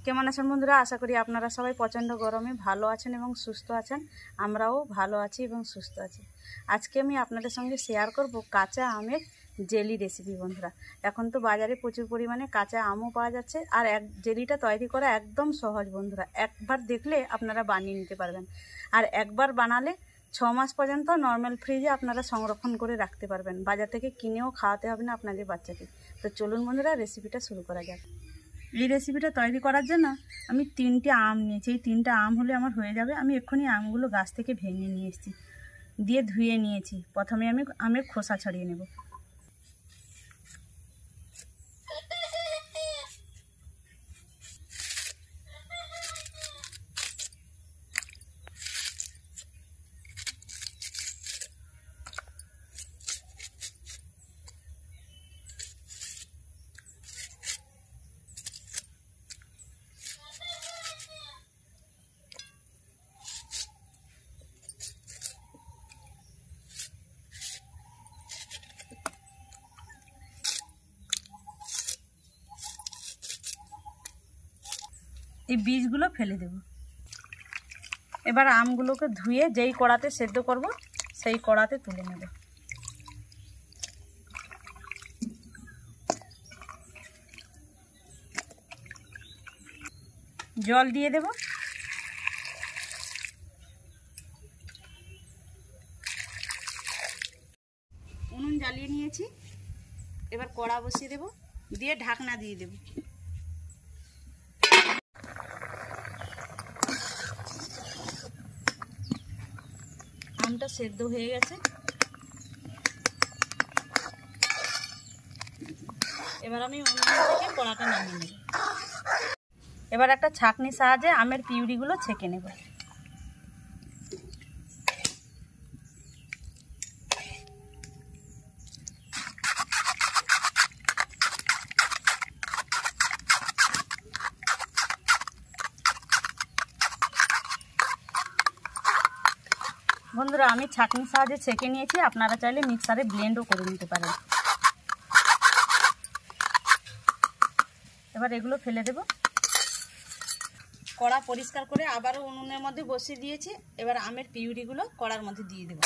কেমন আছেন বন্ধুরা? আশা করি আপনারা সবাই প্রচণ্ড গরমে ভালো আছেন এবং সুস্থ আছেন। আমরাও ভালো আছি এবং সুস্থ আছি। আজকে আমি আপনাদের সঙ্গে শেয়ার করব কাঁচা আমের জেলি রেসিপি। বন্ধুরা, এখন তো বাজারে প্রচুর পরিমাণে কাঁচা আমও পাওয়া যাচ্ছে, আর জেলিটা তৈরি করা একদম সহজ। বন্ধুরা, একবার দেখলে আপনারা বানিয়ে নিতে পারবেন, আর একবার বানালে 6 মাস পর্যন্ত নর্মাল ফ্রিজে আপনারা সংরক্ষণ করে রাখতে পারবেন। বাজার থেকে কিনেও খাওয়াতে হবে না আপনাদের বাচ্চাকে। তো চলুন বন্ধুরা, রেসিপিটা শুরু করা যাক। এই রেসিপিটা তৈরি করার জন্য আমি 3টে আম নিয়েছি। এই 3টা আম হলে আমার হয়ে যাবে। আমি এক্ষুনি আমগুলো গাছ থেকে ভেঙে নিয়ে এসেছি, দিয়ে ধুয়ে নিয়েছি। প্রথমে আমি আমের খোসা ছাড়িয়ে নেব। এই বীজগুলো ফেলে দেব। এবার আমগুলোকে ধুয়ে যেই কড়াতে সেদ্ধ করব সেই কড়াতে তুলে নেব। জল দিয়ে দেব। উনুন জ্বালিয়ে নিয়েছি। এবার কড়া বসিয়ে দেব, দিয়ে ঢাকনা দিয়ে দেব। আমটা সেদ্ধ হয়ে গেছে। এবার আমি উনুন থেকে কড়াটা নামিয়ে নেব। এবার একটা ছাঁকনির সাহায্যে আমের পিউরিগুলো ছেঁকে নেব। বন্ধুরা, আমি ছাঁকনির সাহায্যে ছেঁকে নিয়েছি। আপনারা চাইলে মিক্সারে ব্লেন্ডও করে নিতে পারেন। এবার এগুলো ফেলে দেব। কড়া পরিষ্কার করে আবারও উনুনের মধ্যে বসিয়ে দিয়েছি। এবার আমের পিউরিগুলো কড়ার মধ্যে দিয়ে দেব।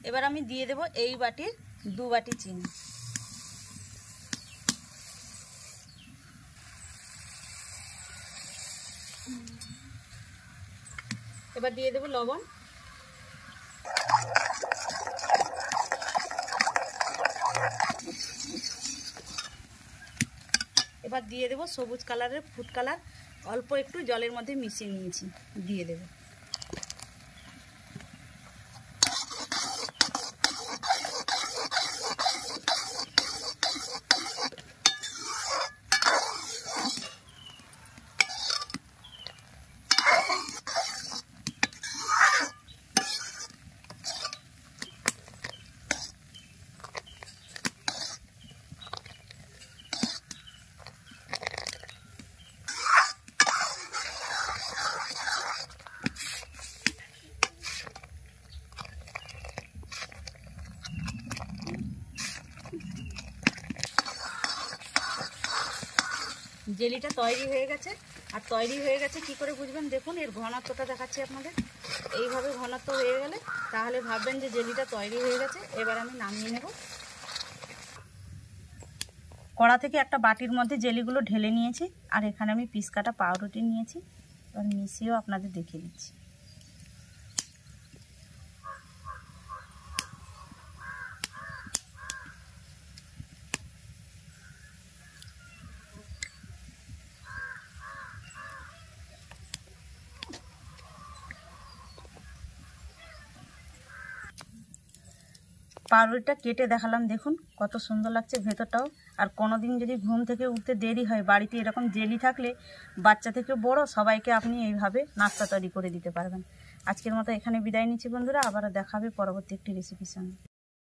এবার আমি দিয়ে দেব এই বাটির 2 বাটি চিনি। এবার দিয়ে দেব লবণ। এবার দিয়ে দেব সবুজ কালারের ফুড কালার, অল্প একটু জলের মধ্যে মিশিয়ে নিয়েছি, দিয়ে দেব। জেলিটা তৈরি হয়ে গেছে। আর তৈরি হয়ে গেছে কি করে বুঝবেন? দেখুন, এর ঘনত্বটা দেখাচ্ছি আপনাদের। এইভাবে ঘনত্ব হয়ে গেলে তাহলে ভাববেন যে জেলিটা তৈরি হয়ে গেছে। এবার আমি নামিয়ে নেব। কড়া থেকে একটা বাটির মধ্যে জেলিগুলো ঢেলে নিয়েছি, আর এখানে আমি পিস কাটা পাউরুটি নিয়েছি। এবার মিশিয়েও আপনাদের দেখিয়ে দিচ্ছি। পাউরুটিটা কেটে দেখালাম, দেখুন কত সুন্দর লাগছে ভেতরটাও। আর কোনোদিন যদি ঘুম থেকে উঠতে দেরি হয়, বাড়িতে এরকম জেলি থাকলে বাচ্চা থেকে বড় সবাইকে আপনি এইভাবে নাস্তা তৈরি করে দিতে পারবেন। আজকের মতো এখানে বিদায় নিচ্ছি বন্ধুরা। আবার দেখা হবে পরবর্তী একটি রেসিপির সঙ্গে।